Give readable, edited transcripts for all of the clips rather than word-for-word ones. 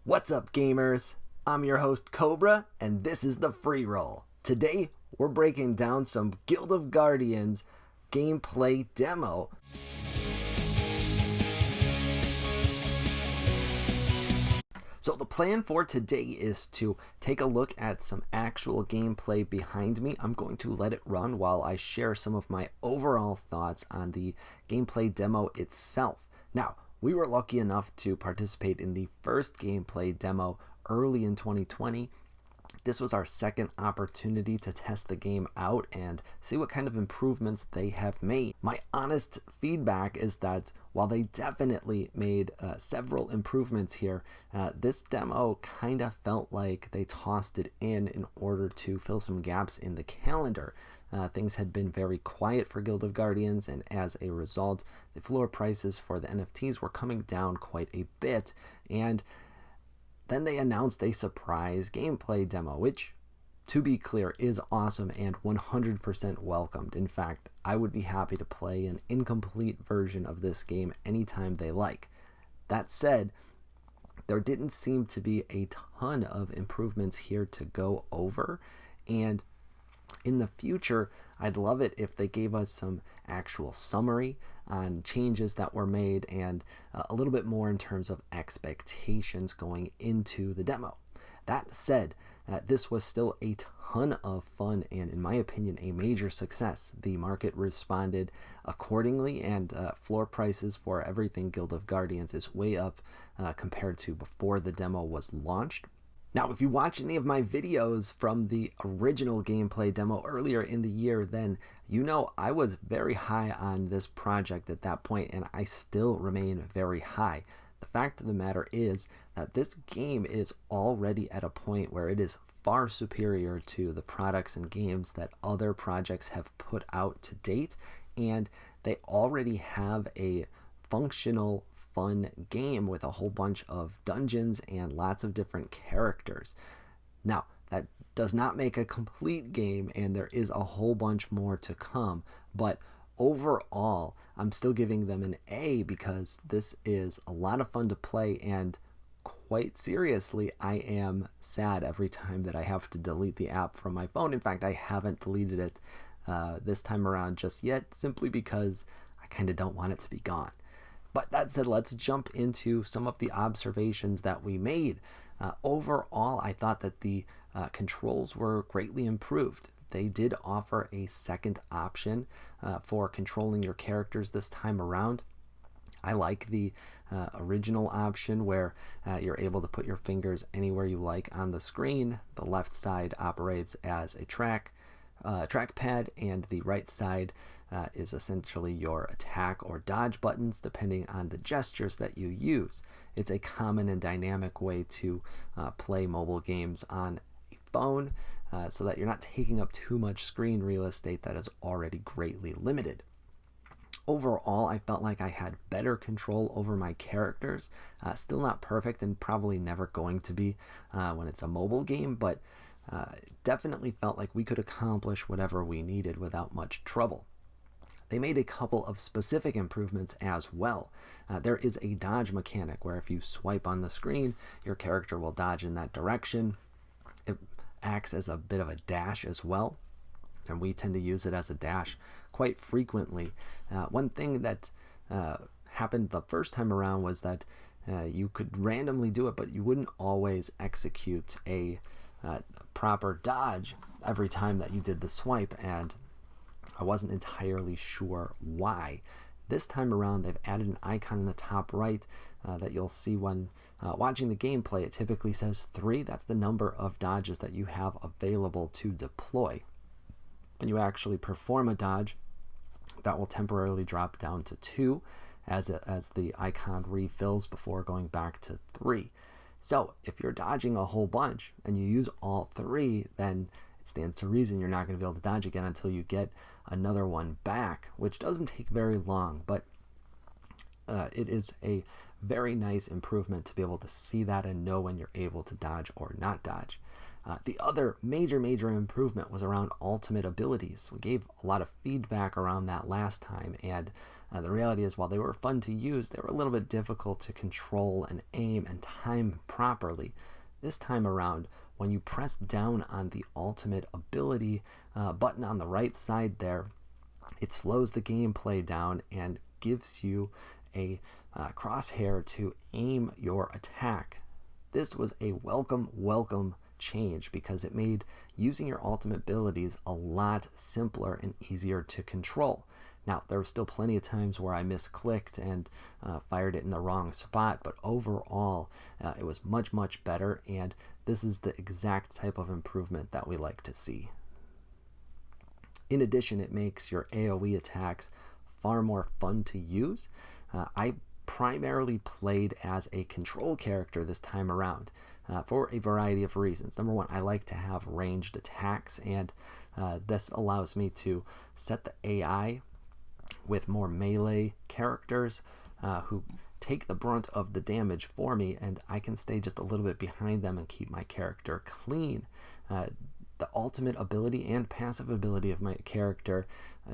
What's up, gamers? I'm your host, Cobra, and this is the Freeroll. Today, we're breaking down some Guild of Guardians gameplay demo. So the plan for today is to take a look at some actual gameplay behind me. I'm going to let it run while I share some of my overall thoughts on the gameplay demo itself. Now, we were lucky enough to participate in the first gameplay demo early in 2020. This was our second opportunity to test the game out and see what kind of improvements they have made. My honest feedback is that while they definitely made several improvements here, this demo kind of felt like they tossed it in order to fill some gaps in the calendar. Things had been very quiet for Guild of Guardians, and as a result, the floor prices for the NFTs were coming down quite a bit, and then they announced a surprise gameplay demo, which, to be clear, is awesome and 100% welcomed. In fact, I would be happy to play an incomplete version of this game anytime they like. That said, there didn't seem to be a ton of improvements here to go over, and in the future, I'd love it if they gave us some actual summary on changes that were made and a little bit more in terms of expectations going into the demo. That said, this was still a ton of fun and, in my opinion, a major success. The market responded accordingly, and floor prices for everything Guild of Guardians is way up compared to before the demo was launched. Now, if you watch any of my videos from the original gameplay demo earlier in the year, then you know I was very high on this project at that point, and I still remain very high. The fact of the matter is that this game is already at a point where it is far superior to the products and games that other projects have put out to date, and they already have a functional, fun game with a whole bunch of dungeons and lots of different characters. Now, that does not make a complete game, and there is a whole bunch more to come, but overall, I'm still giving them an A because this is a lot of fun to play, and quite seriously, I am sad every time that I have to delete the app from my phone. In fact, I haven't deleted it this time around just yet, simply because I kind of don't want it to be gone. But that said, let's jump into some of the observations that we made. Overall, I thought that the controls were greatly improved. They did offer a second option for controlling your characters this time around. I like the original option where you're able to put your fingers anywhere you like on the screen. The left side operates as a trackpad, and the right side is essentially your attack or dodge buttons, depending on the gestures that you use. It's a common and dynamic way to play mobile games on a phone, so that you're not taking up too much screen real estate that is already greatly limited. Overall, I felt like I had better control over my characters. Still not perfect, and probably never going to be when it's a mobile game, but definitely felt like we could accomplish whatever we needed without much trouble. They made a couple of specific improvements as well. There is a dodge mechanic where if you swipe on the screen, your character will dodge in that direction. It acts as a bit of a dash as well, and we tend to use it as a dash quite frequently. One thing that happened the first time around was that you could randomly do it, but you wouldn't always execute a proper dodge every time that you did the swipe, and I wasn't entirely sure why. This time around, they've added an icon in the top right that you'll see when watching the gameplay. It typically says 3. That's the number of dodges that you have available to deploy. When you actually perform a dodge, that will temporarily drop down to 2 as the icon refills before going back to 3. So if you're dodging a whole bunch and you use all 3, then it stands to reason you're not going to be able to dodge again until you get another one back, which doesn't take very long, but it is a Very nice improvement to be able to see that and know when you're able to dodge or not dodge. The other major improvement was around ultimate abilities. We gave a lot of feedback around that last time, and the reality is while they were fun to use, they were a little bit difficult to control and aim and time properly. This time around, when you press down on the ultimate ability button on the right side there, it slows the gameplay down and gives you a crosshair to aim your attack. This was a welcome change because it made using your ultimate abilities a lot simpler and easier to control. Now, there were still plenty of times where I misclicked and fired it in the wrong spot, but overall, it was much better, and this is the exact type of improvement that we like to see. In addition, it makes your AoE attacks far more fun to use. I primarily played as a control character this time around for a variety of reasons. Number one, I like to have ranged attacks, and this allows me to set the AI with more melee characters who take the brunt of the damage for me, and I can stay just a little bit behind them and keep my character clean. The ultimate ability and passive ability of my character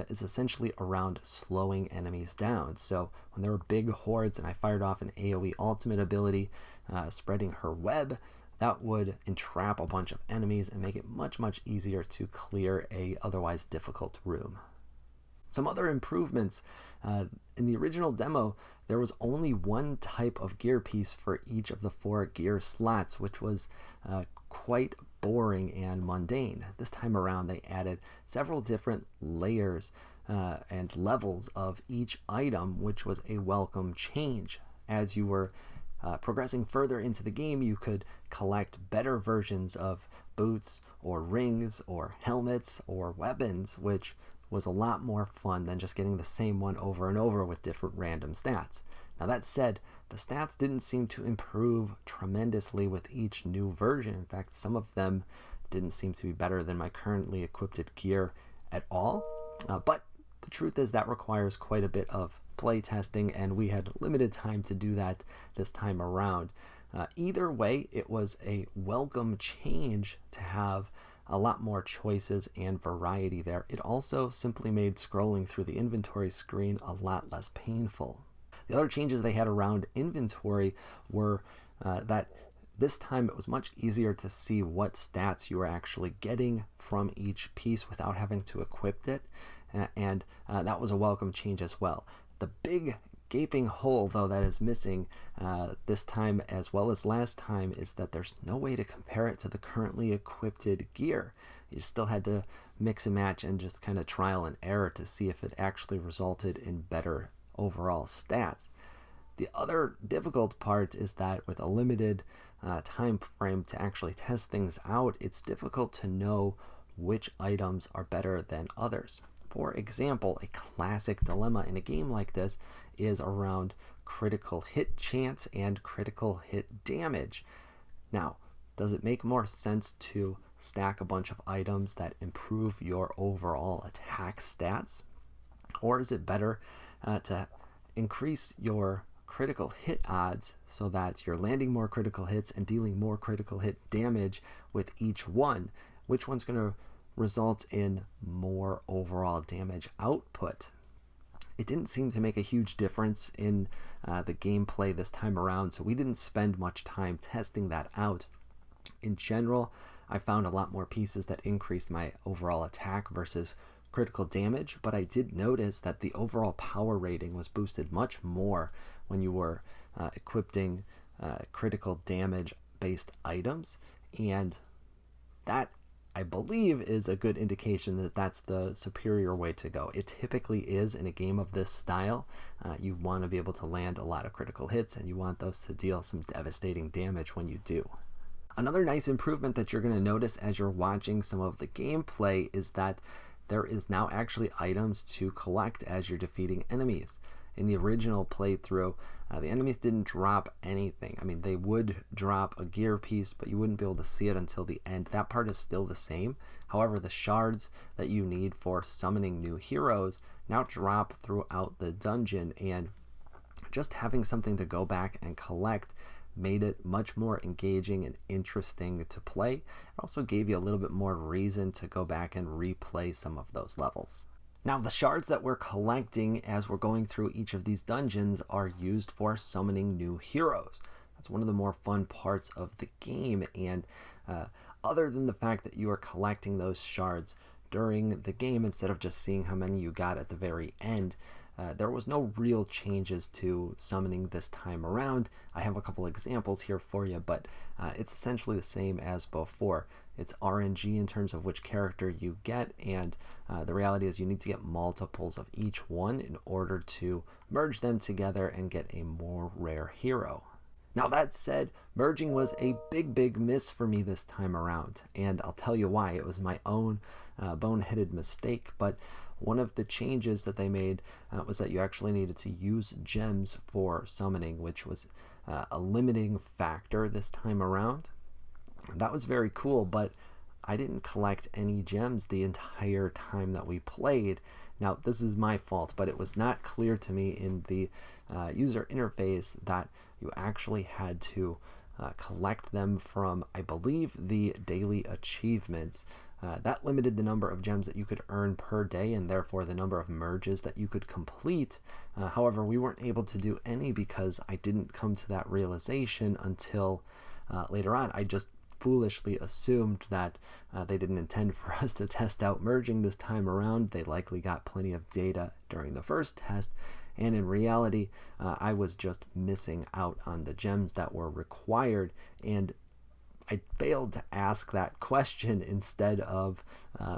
is essentially around slowing enemies down. So when there were big hordes and I fired off an AoE ultimate ability, spreading her web, that would entrap a bunch of enemies and make it much easier to clear a otherwise difficult room. Some other improvements. In the original demo, there was only one type of gear piece for each of the 4 gear slots, which was quite boring and mundane. This time around, they added several different layers and levels of each item, which was a welcome change. As you were progressing further into the game, you could collect better versions of boots or rings or helmets or weapons, which was a lot more fun than just getting the same one over and over with different random stats. Now that said, the stats didn't seem to improve tremendously with each new version. In fact, some of them didn't seem to be better than my currently equipped gear at all. But the truth is that requires quite a bit of play testing, and we had limited time to do that this time around. Either way, it was a welcome change to have a lot more choices and variety there. It also simply made scrolling through the inventory screen a lot less painful. The other changes they had around inventory were that this time it was much easier to see what stats you were actually getting from each piece without having to equip it, and that was a welcome change as well. The big gaping hole, though, that is missing this time as well as last time is that there's no way to compare it to the currently equipped gear. You still had to mix and match and just kind of trial and error to see if it actually resulted in better overall stats. The other difficult part is that with a limited time frame to actually test things out, it's difficult to know which items are better than others. For example, a classic dilemma in a game like this is around critical hit chance and critical hit damage. Now, does it make more sense to stack a bunch of items that improve your overall attack stats? Or is it better to increase your critical hit odds so that you're landing more critical hits and dealing more critical hit damage with each one? Which one's going to result in more overall damage output? It didn't seem to make a huge difference in the gameplay this time around, so we didn't spend much time testing that out. In general, I found a lot more pieces that increased my overall attack versus critical damage, but I did notice that the overall power rating was boosted much more when you were equipping critical damage based items, and that, I believe, is a good indication that that's the superior way to go. It typically is in a game of this style. You want to be able to land a lot of critical hits, and you want those to deal some devastating damage when you do. Another nice improvement that you're going to notice as you're watching some of the gameplay is that there is now actually items to collect as you're defeating enemies. In the original playthrough, the enemies didn't drop anything. I mean, they would drop a gear piece, but you wouldn't be able to see it until the end. That part is still the same. However, the shards that you need for summoning new heroes now drop throughout the dungeon, and just having something to go back and collect made it much more engaging and interesting to play. It also gave you a little bit more reason to go back and replay some of those levels. Now, the shards that we're collecting as we're going through each of these dungeons are used for summoning new heroes. That's one of the more fun parts of the game, and other than the fact that you are collecting those shards during the game instead of just seeing how many you got at the very end, there was no real changes to summoning this time around. I have a couple examples here for you, but it's essentially the same as before. It's RNG in terms of which character you get, and the reality is you need to get multiples of each one in order to merge them together and get a more rare hero. Now, that said, merging was a big miss for me this time around, and I'll tell you why. It was my own boneheaded mistake, but one of the changes that they made was that you actually needed to use gems for summoning, which was a limiting factor this time around. That was very cool, but I didn't collect any gems the entire time that we played. Now, this is my fault, but it was not clear to me in the user interface that you actually had to collect them from, I believe, the daily achievements. That limited the number of gems that you could earn per day and therefore the number of merges that you could complete. However, we weren't able to do any because I didn't come to that realization until later on. I just foolishly assumed that they didn't intend for us to test out merging this time around. They likely got plenty of data during the first test, and in reality, I was just missing out on the gems that were required, and I failed to ask that question instead of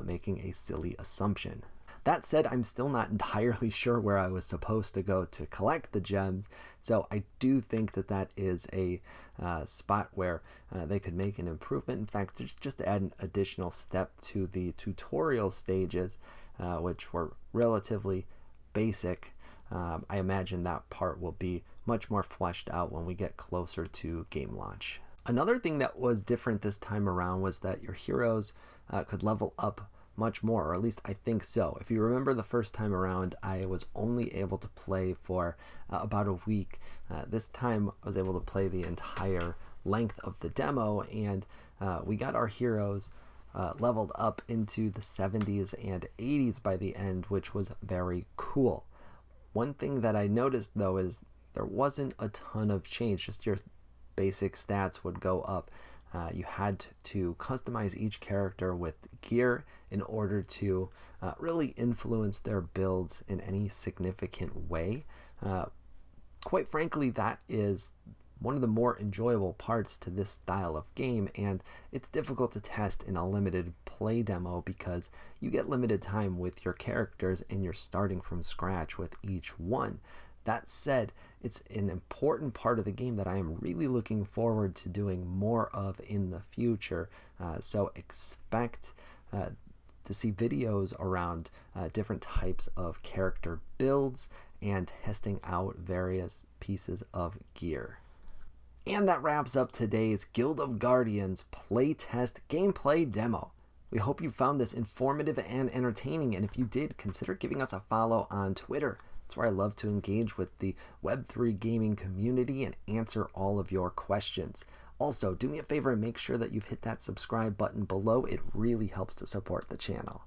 making a silly assumption. That said, I'm still not entirely sure where I was supposed to go to collect the gems, so I do think that that is a spot where they could make an improvement. In fact, just to add an additional step to the tutorial stages, which were relatively basic. I imagine that part will be much more fleshed out when we get closer to game launch. Another thing that was different this time around was that your heroes could level up much more, or at least I think so. If you remember the first time around, I was only able to play for about a week. This time I was able to play the entire length of the demo, and we got our heroes leveled up into the 70s and 80s by the end, which was very cool. One thing that I noticed though is there wasn't a ton of change, just your basic stats would go up. You had to customize each character with gear in order to really influence their builds in any significant way. Quite frankly, that is one of the more enjoyable parts to this style of game, and it's difficult to test in a limited play demo because you get limited time with your characters and you're starting from scratch with each one. That said, it's an important part of the game that I am really looking forward to doing more of in the future. So expect to see videos around different types of character builds and testing out various pieces of gear. And that wraps up today's Guild of Guardians playtest gameplay demo. We hope you found this informative and entertaining, and if you did, consider giving us a follow on Twitter. It's where I love to engage with the Web3 gaming community and answer all of your questions. Also, do me a favor and make sure that you've hit that subscribe button below. It really helps to support the channel.